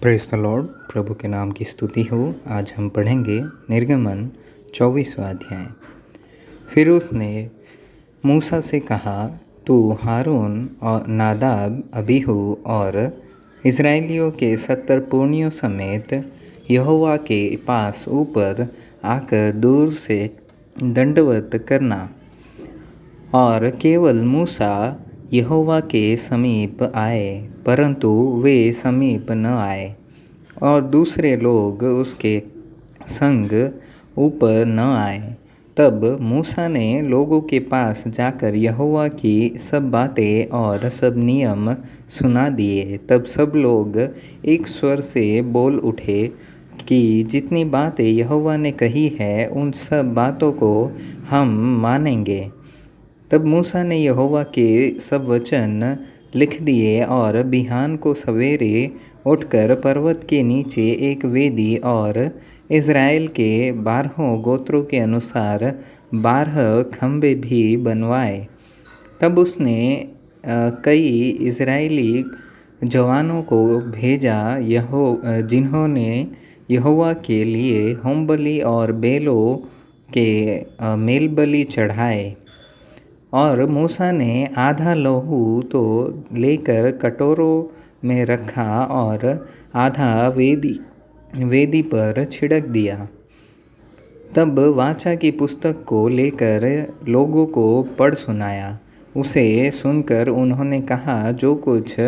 Praise the Lord. प्रभु के नाम की स्तुति हो। आज हम पढ़ेंगे निर्गमन 24वां अध्याय। फिर उसने मूसा से कहा, तू हारून और नादाब, अबीहू और इस्राएलियों के 70 पुरनियों समेत यहोवा के पास ऊपर आकर दूर से दंडवत करना। और केवल मूसा यहोवा के समीप आए, परंतु वे समीप न आए, और दूसरे लोग उसके संग ऊपर न आए। तब मूसा ने लोगों के पास जाकर यहोवा की सब बातें और सब नियम सुना दिए। तब सब लोग एक स्वर से बोल उठे कि जितनी बातें यहोवा ने कही है, उन सब बातों को हम मानेंगे। तब मूसा ने यहोवा के सब वचन लिख दिए और बिहान को सवेरे उठकर पर्वत के नीचे एक वेदी और इज़राइल के 12 गोत्रों के अनुसार 12 खम्भे भी बनवाए। तब उसने कई इज़राइली जवानों को भेजा, जिन्होंने यहोवा के लिए होमबलि और बैलों के मेलबलि चढ़ाए। और मूसा ने आधा लहू तो लेकर कटोरों में रखा और आधा वेदी पर छिड़क दिया। तब वाचा की पुस्तक को लेकर लोगों को पढ़ सुनाया। उसे सुनकर उन्होंने कहा, जो कुछ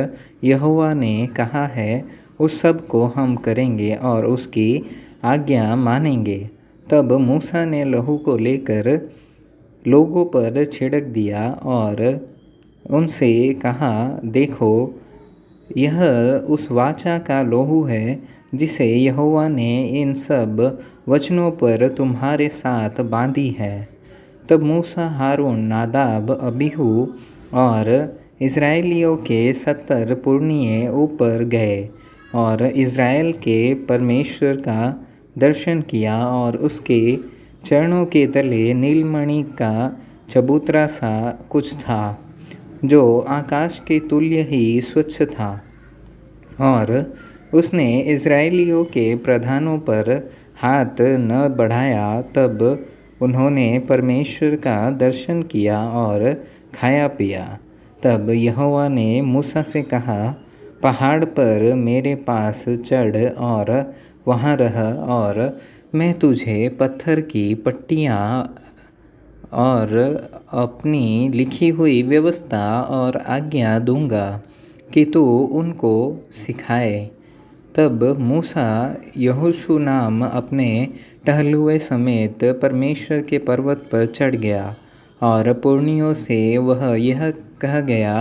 यहोवा ने कहा है उस सब को हम करेंगे और उसकी आज्ञा मानेंगे। तब मूसा ने लहू को लेकर लोगों पर छिड़क दिया और उनसे कहा, देखो, यह उस वाचा का लहू है जिसे यहोवा ने इन सब वचनों पर तुम्हारे साथ बांधी है। तब मूसा, हारून, नादाब, अबीहू और इज़राइलियों के 70 पुरनिये ऊपर गए और इज़राइल के परमेश्वर का दर्शन किया। और उसके चरणों के तले नीलमणि का चबूतरा सा कुछ था, जो आकाश के तुल्य ही स्वच्छ था। और उसने इज़राइलियों के प्रधानों पर हाथ न बढ़ाया। तब उन्होंने परमेश्वर का दर्शन किया और खाया पिया। तब यहोवा ने मूसा से कहा, पहाड़ पर मेरे पास चढ़ और वहाँ रह, और मैं तुझे पत्थर की पट्टियाँ और अपनी लिखी हुई व्यवस्था और आज्ञा दूंगा कि तू उनको सिखाए। तब मूसा यहोशू नाम अपने टहलुए समेत परमेश्वर के पर्वत पर चढ़ गया। और पुरनियों से वह यह कह गया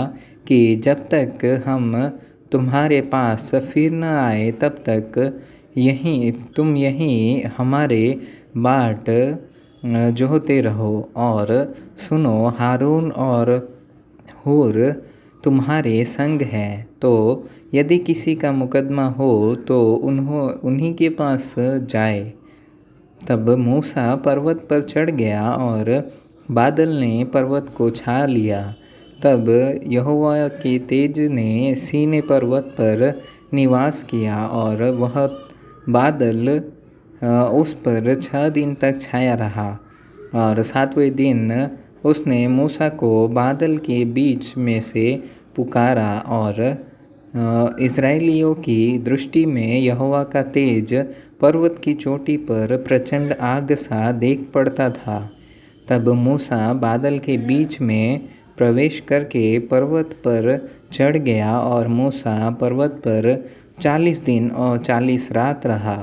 कि जब तक हम तुम्हारे पास फिर न आए, तब तक तुम यहीं हमारे बाट जोहते रहो। और सुनो, हारून और हूर तुम्हारे संग हैं, तो यदि किसी का मुकदमा हो तो उन्हीं के पास जाए। तब मूसा पर्वत पर चढ़ गया और बादल ने पर्वत को छा लिया। तब यहोवा के तेज ने सीनै पर्वत पर निवास किया और वह बादल उस पर 6 दिन तक छाया रहा। और 7वें दिन उसने मूसा को बादल के बीच में से पुकारा। और इज़राइलियों की दृष्टि में यहोवा का तेज पर्वत की चोटी पर प्रचंड आग सा देख पड़ता था। तब मूसा बादल के बीच में प्रवेश करके पर्वत पर चढ़ गया। और मूसा पर्वत पर 40 दिन और 40 रात रहा।